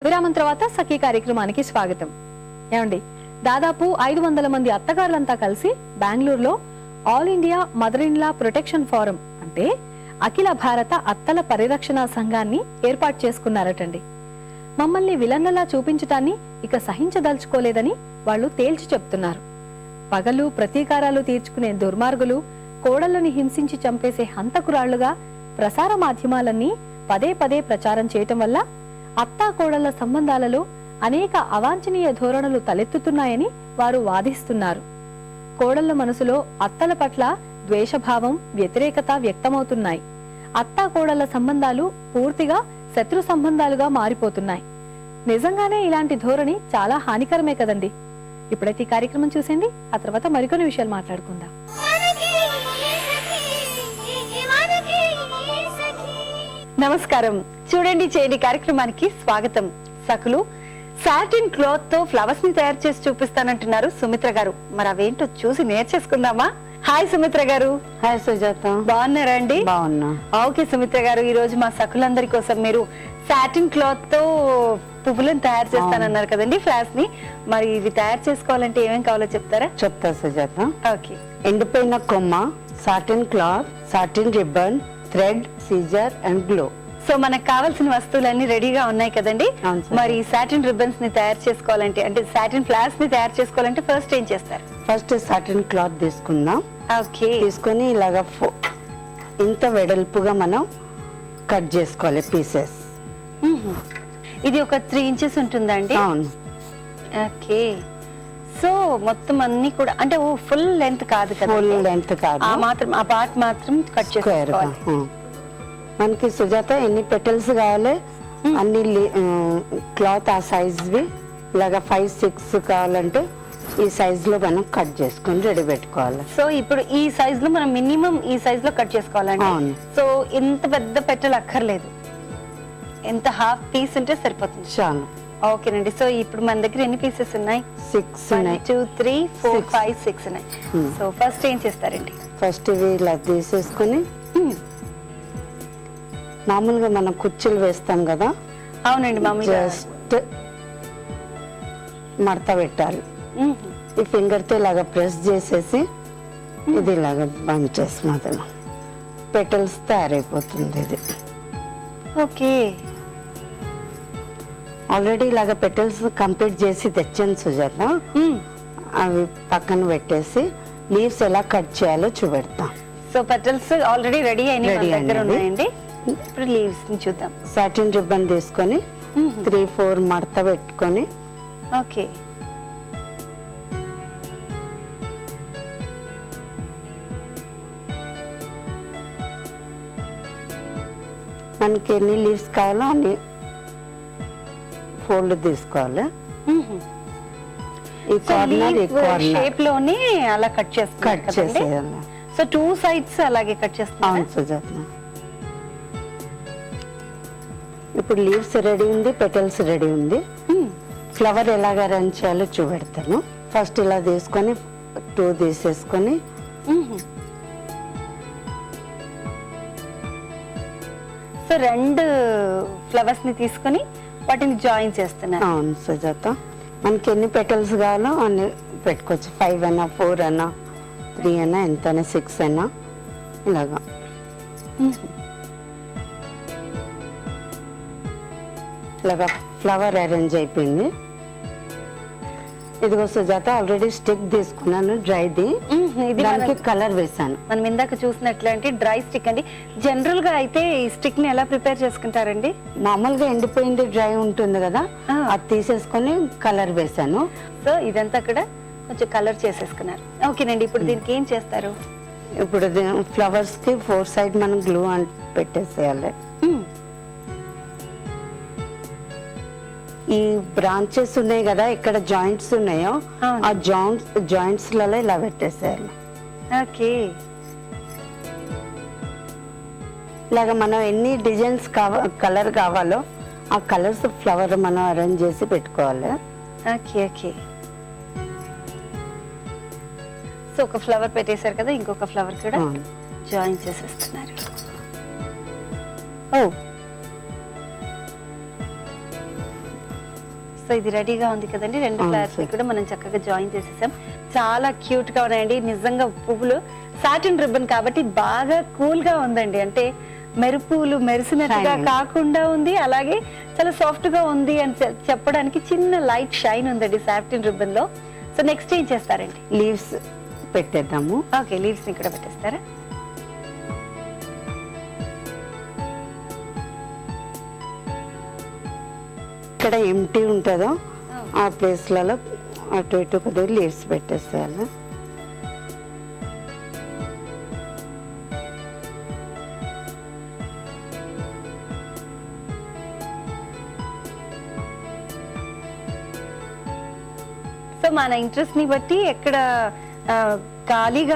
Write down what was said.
విరామం తర్వాత సఖీ కార్యక్రమానికి స్వాగతం. ఏమండి, దాదాపు 500 మంది అత్తగారులంతా కలిసి బెంగళూరులో all India mother in law protection forum అంటే అఖిల భారత అత్తల పరిరక్షణ సంఘాన్ని ఏర్పాటు చేసుకున్నారటండి. మమ్మల్ని విలన్లలా చూపించటాన్ని ఇక సహించదలుచుకోలేదని వాళ్ళు తేల్చి చెప్తున్నారు. పగలు ప్రతీకారాలు తీర్చుకునే దుర్మార్గులు, కోడళ్లని హింసించి చంపేసే హంతకురాళ్లుగా ప్రసార మాధ్యమాలన్నీ పదే పదే ప్రచారం చేయటం వల్ల అత్తా కోడళ్ల సంబంధాలలో అనేక అవాంఛనీయ ధోరణులు తలెత్తుతున్నాయని వారు వాదిస్తున్నారు. కోడళ్ల మనసులో అత్తల పట్ల ద్వేషభావం, వ్యతిరేకత వ్యక్తమవుతున్నాయి. అత్తా కోడళ్ల సంబంధాలు పూర్తిగా శత్రు సంబంధాలుగా మారిపోతున్నాయి. నిజంగానే ఇలాంటి ధోరణి చాలా హానికరమే కదండి. ఇప్పుడైతే ఈ కార్యక్రమం చూసేయండి, ఆ తర్వాత మరికొన్ని విషయాలు మాట్లాడుకుందాం. నమస్కారం, చూడండి చేయండి కార్యక్రమానికి స్వాగతం. సకులు సాటిన్ క్లాత్ తో ఫ్లవర్స్ ని తయారు చేసి చూపిస్తానంటున్నారు సుమిత్ర గారు. మరి అవేంటో చూసి నేర్చేసుకుందామా? హాయ్ సుమిత్ర గారు. హాయ్ సుజాత. బాగున్నారా అండి? బాగున్నా. ఓకే సుమిత్ర గారు, ఈ రోజు మా సకులందరి కోసం మీరు సాటిన్ క్లాత్ తో పువ్వులను తయారు చేస్తానన్నారు కదండి, ఫ్లవర్స్ ని. మరి ఇవి తయారు చేసుకోవాలంటే ఏమేం కావాలో చెప్తారా? చెప్తా సుజాత. ఓకే. ఎండిపోయిన కొమ్మ, satin cloth, satin ribbon, thread, scissor and glue. So మనకు కావాల్సిన వస్తువులన్నీ రెడీగా ఉన్నాయి కదండి. మరి సాటిన్ రిబ్బన్స్ ని తయారు చేసుకోవాలంటే, అంటే సాటిన్ ఫ్లవర్స్ ని తయారు చేసుకోవాలంటే ఫస్ట్ ఏం చేస్తారు? ఫస్ట్ సాటిన్ క్లాత్ తీసుకుందాం. ఓకే. తీసుకొని ఇలాగా ఇంత వెడల్పుగా మనం కట్ చేసుకోవాలి పీసెస్. ఇది ఒక 3 ఇంచెస్ ఉంటుందండి? అవును. ఓకే. సో మొత్తం అన్ని కూడా అంటే ఫుల్ లెంత్ కాదు కదా? ఫుల్ లెంత్ కాదు, ఆ పార్ట్ మాత్రం కట్ చేసుకోవాలి. మనకి సుజాత ఎన్ని పెటల్స్ కావాలి అన్ని క్లాత్ ఆ సైజ్వి ఇలాగా 5-6 కావాలంటే ఈ సైజ్ లో మనం కట్ చేసుకొని రెడీ పెట్టుకోవాలి. సో ఇప్పుడు ఈ సైజ్ లో మనం మినిమం ఈ సైజ్ లో కట్ చేసుకోవాలండి. సో ఇంత పెద్ద పెటల్ అక్కర్లేదు, ఎంత హాఫ్ పీస్ ఉంటే సరిపోతుంది. చాలు. ఓకేనండి. సో ఇప్పుడు మన దగ్గర ఎన్ని పీసెస్ ఉన్నాయి? 6 ఉన్నాయి. 1 2 3 4 5 6 ఉన్నాయి. సో ఫస్ట్ ఏం చేస్తారండి? ఫస్ట్ ఇవి ఇలా తీసేసుకుని మామూలుగా మనం కుర్చీలు వేస్తాం కదా. అవునండి, జస్ట్ మడత పెట్టాలి. ఈ ఫింగర్ తో ఇలాగా ప్రెస్ చేసేసి ఇది ఇలాగా బంద్ చేసి మాత్రం పెటల్స్ తయారైపోతుంది. ఇది ఓకే. ఆల్రెడీ ఇలాగ పెటల్స్ కంప్లీట్ చేసి తెచ్చాను సుజాత. అవి పక్కన పెట్టేసి లీవ్స్ ఎలా కట్ చేయాలో చూపెడతాం. సో పెటల్స్ ఆల్రెడీ రెడీ అయినాయండి. ఇప్పుడు లీవ్స్ ని చూద్దాం. సాటిన్ రిబ్బన్ తీసుకొని 3-4 మడత పెట్టుకొని. ఓకే. మనకి ఎన్ని లీవ్స్ కావాలో అన్ని ఫోల్డ్ తీసుకోవాలి. ఈ కార్నర్ షేప్ లోనే అలా కట్ చేసేయాలి. సో 2 సైడ్స్ అలాగే కట్ చేస్తాం. అవును సుజాత. ఇప్పుడు లీవ్స్ రెడీ ఉంది, పెటల్స్ రెడీ ఉంది. ఫ్లవర్ ఎలాగ అరేంజ్ చేయాలో చూపెడతాను. ఫస్ట్ ఇలా తీసుకొని 2 తీసేసుకొని సో 2 ఫ్లవర్స్ ని తీసుకొని వాటిని జాయిన్ చేస్తున్నాను. అవును సుజాత. మనకి ఎన్ని పెటల్స్ కావాలో అన్ని పెట్టుకోవచ్చు. 5 అయినా 4 అయినా 3 అయినా ఎంతైనా 6 అయినా ఇలాగా. ఇలాగా ఫ్లవర్ అరేంజ్ అయిపోయింది. ఇదిగో సుజాత ఆల్రెడీ స్టిక్ తీసుకున్నాను డ్రైది. దానికి కలర్ వేసాను. మనం ఇందాక చూసినట్లంటే డ్రై స్టిక్ అండి. జనరల్ గా అయితే ఈ స్టిక్ ని ఎలా ప్రిపేర్ చేసుకుంటారండి? మామూలుగా ఎండిపోయింది డ్రై ఉంటుంది కదా, అది తీసేసుకొని కలర్ వేసాను. సో ఇదంతా కూడా కొంచెం కలర్ చేసేసుకున్నారు. ఓకేనండి. ఇప్పుడు దీనికి ఏం చేస్తారు? ఇప్పుడు ఫ్లవర్స్ కి 4 సైడ్ మనం గ్లూ అని పెట్టేసేయాలి. ఈ బ్రాంచెస్ ఉన్నాయి కదా, ఇక్కడ జాయింట్స్ ఉన్నాయో ఆ జాయింట్స్ లలో ఇలా పెట్టేసేయాలి. ఓకే. ఇలాగ మనం ఎన్ని డిజైన్స్ కలర్ కావాలో ఆ కలర్స్ ఫ్లవర్ మనం అరేంజ్ చేసి పెట్టుకోవాలి. ఓకే. ఓకే. సో ఒక ఫ్లవర్ పెట్టేశారు కదా, ఇంకొక ఫ్లవర్ కూడా జాయిన్ చేసేస్తున్నారు. సో ఇది రెడీగా ఉంది కదండి, రెండు అవును ఫ్లవర్స్ సార్. కూడా మనం చక్కగా జాయిన్ చేసేసాం. చాలా క్యూట్ గా ఉన్నాయండి నిజంగా పువ్వులు. సాటిన్ రిబ్బన్ కాబట్టి బాగా కూల్ గా ఉందండి, అంటే మెరుపులు మెరిసినట్టుగా Shining. కాకుండా ఉంది, అలాగే చాలా సాఫ్ట్ గా ఉంది అని చెప్పడానికి చిన్న లైట్ షైన్ ఉందండి సాటిన్ రిబ్బన్ లో. సో నెక్స్ట్ ఏం చేస్తారండి? లీవ్స్ పెట్టేద్దాము. ఓకే, లీవ్స్ ని కూడా పెట్టేస్తారా? ఇక్కడ ఎంటీ ఉంటుందో ఆ ప్లేస్లలో అటు ఇటు కొద్దిగా లీవ్స్ పెట్టేసేయాలి. సో మన ఇంట్రెస్ట్ ని బట్టి ఎక్కడ ఖాళీగా